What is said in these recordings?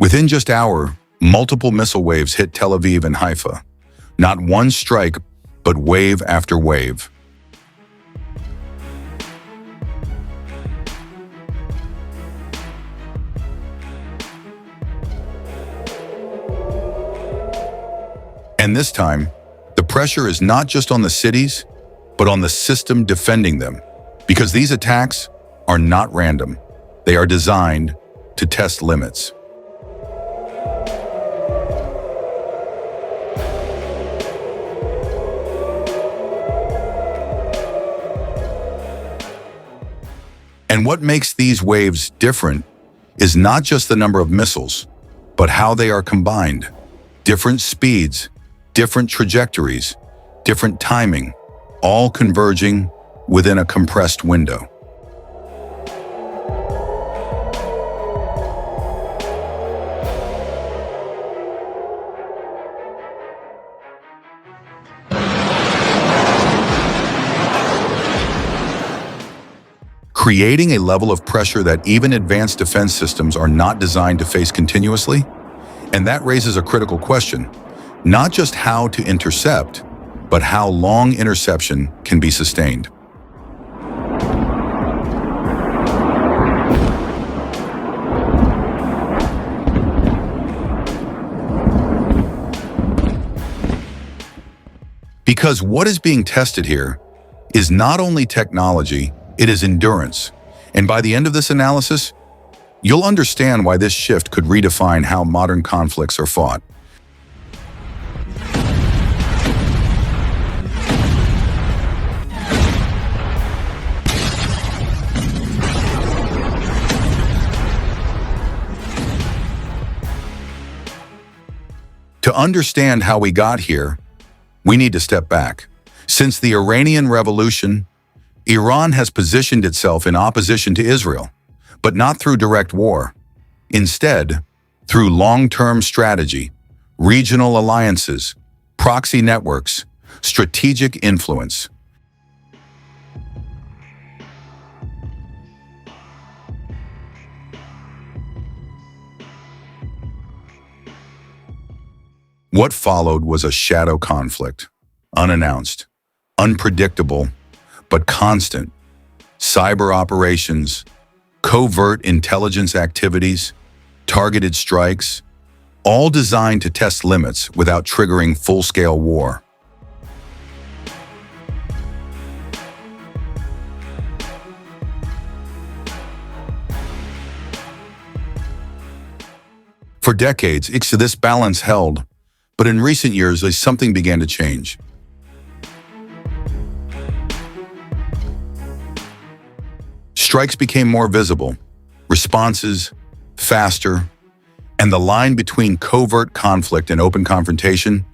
Within just hours, multiple missile waves hit Tel Aviv and Haifa. Not one strike, but wave after wave. And this time, the pressure is not just on the cities, but on the system defending them. Because these attacks are not random. They are designed to test limits. And what makes these waves different is not just the number of missiles, but how they are combined. Different speeds, different trajectories, different timing, all converging within a compressed window. Creating a level of pressure that even advanced defense systems are not designed to face continuously? And that raises a critical question, not just how to intercept, but how long interception can be sustained. Because what is being tested here is not only technology, it is endurance. And by the end of this analysis, you'll understand why this shift could redefine how modern conflicts are fought. To understand how we got here, we need to step back. Since the Iranian Revolution, Iran has positioned itself in opposition to Israel, but not through direct war. Instead, through long-term strategy, regional alliances, proxy networks, strategic influence. What followed was a shadow conflict, unannounced, unpredictable, but constant. Cyber operations, covert intelligence activities, targeted strikes, all designed to test limits without triggering full-scale war. For decades, this balance held, but in recent years, something began to change. Strikes became more visible, responses faster, and the line between covert conflict and open confrontation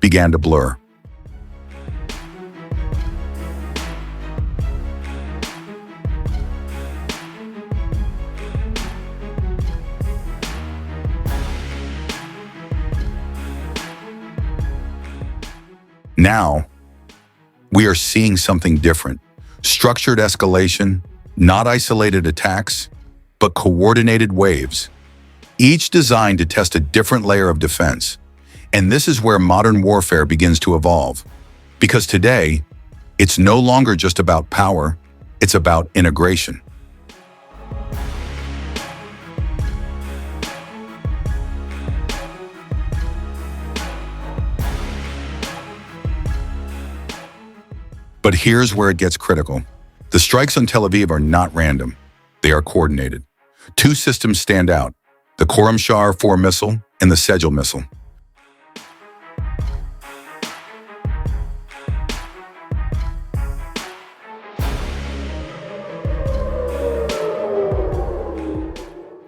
began to blur. Now, we are seeing something different. Structured escalation, not isolated attacks, but coordinated waves, each designed to test a different layer of defense. And this is where modern warfare begins to evolve. Because today, it's no longer just about power, it's about integration. But here's where it gets critical. The strikes on Tel Aviv are not random. They are coordinated. Two systems stand out, the Khorramshahr 4 missile and the Sejal missile.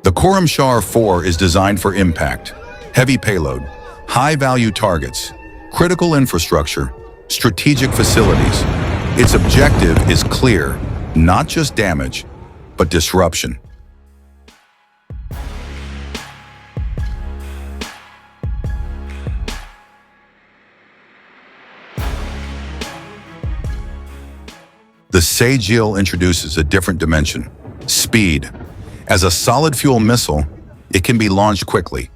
The Khorramshahr 4 is designed for impact, heavy payload, high-value targets, critical infrastructure, strategic facilities. Its objective is clear, not just damage, but disruption. The Sejal introduces a different dimension, speed. As a solid fuel missile, It can be launched quickly,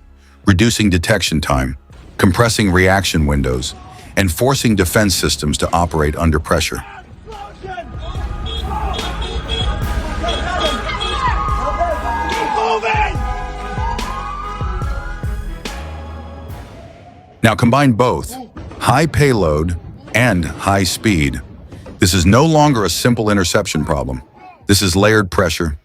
reducing detection time, compressing reaction windows, and forcing defense systems to operate under pressure. Now combine both, high payload and high speed. This is no longer a simple interception problem. This is layered pressure.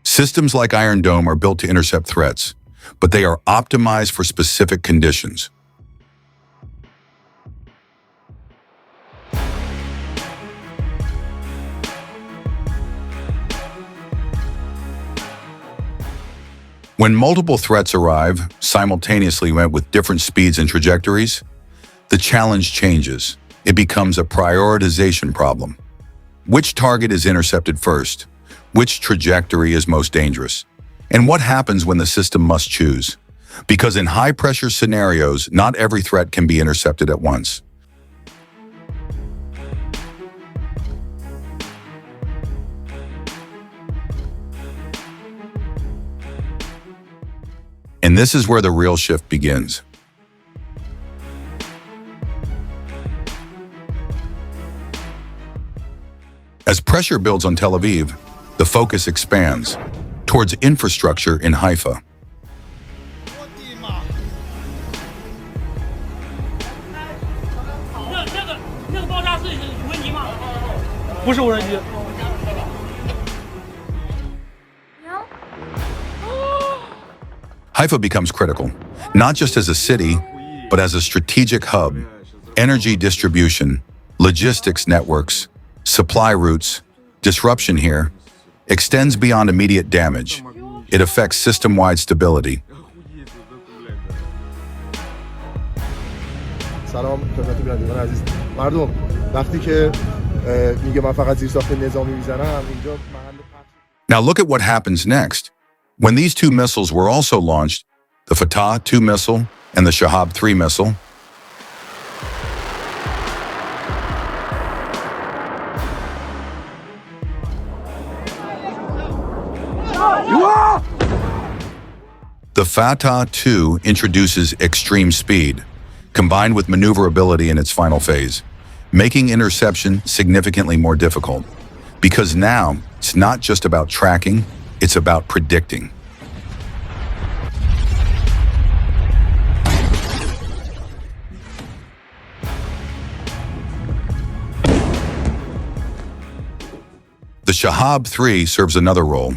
Systems like Iron Dome are built to intercept threats, but they are optimized for specific conditions. When multiple threats arrive simultaneously with different speeds and trajectories, the challenge changes. It becomes a prioritization problem. Which target is intercepted first? Which trajectory is most dangerous? And what happens when the system must choose? Because in high-pressure scenarios, not every threat can be intercepted at once. And this is where the real shift begins. As pressure builds on Tel Aviv, the focus expands towards infrastructure in Haifa. Haifa becomes critical, not just as a city, but as a strategic hub. Energy distribution, logistics networks, supply routes, disruption here extends beyond immediate damage. It affects system-wide stability. سلام خدمت بینندگان عزیز. مردم وقتی که میگه من فقط زیرساخت نظامی میزنم اینجا محل. Now look at what happens next. When these two missiles were also launched, the Fatah 2 missile and the Shahab 3 missile, the Fatah 2 introduces extreme speed, combined with maneuverability in its final phase, making interception significantly more difficult. Because now, it's not just about tracking, it's about predicting. The Shahab 3 serves another role: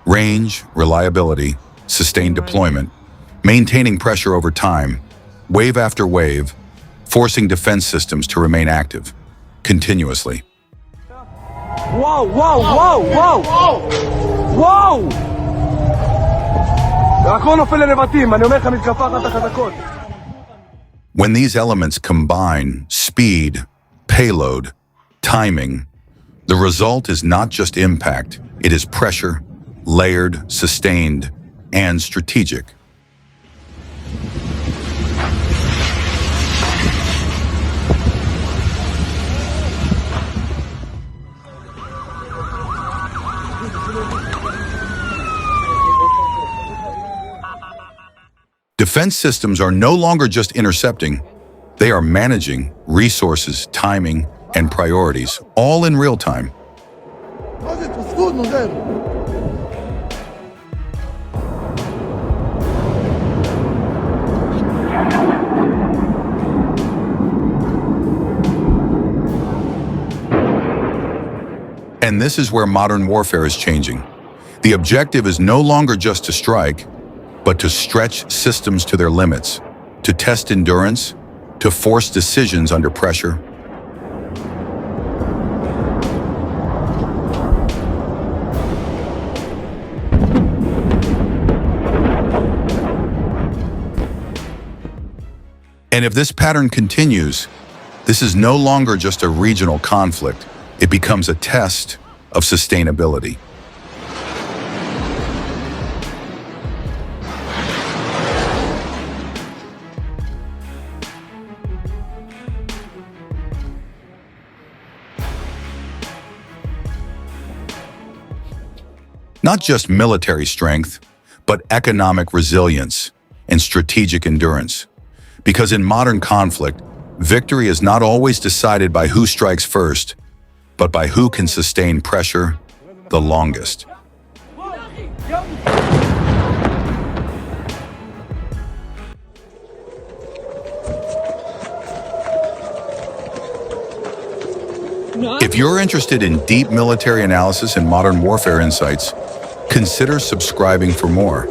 range, reliability, sustained deployment, maintaining pressure over time, wave after wave, forcing defense systems to remain active, continuously. Whoa, whoa, whoa, whoa! Whoa! When these elements combine speed, payload, timing, the result is not just impact, it is pressure, layered, sustained, and strategic. Defense systems are no longer just intercepting, they are managing resources, timing, and priorities, all in real time. And this is where modern warfare is changing. The objective is no longer just to strike, but to stretch systems to their limits, to test endurance, to force decisions under pressure. And if this pattern continues, this is no longer just a regional conflict. It becomes a test of sustainability. Not just military strength, but economic resilience and strategic endurance. Because in modern conflict, victory is not always decided by who strikes first, but by who can sustain pressure the longest. If you're interested in deep military analysis and modern warfare insights, consider subscribing for more.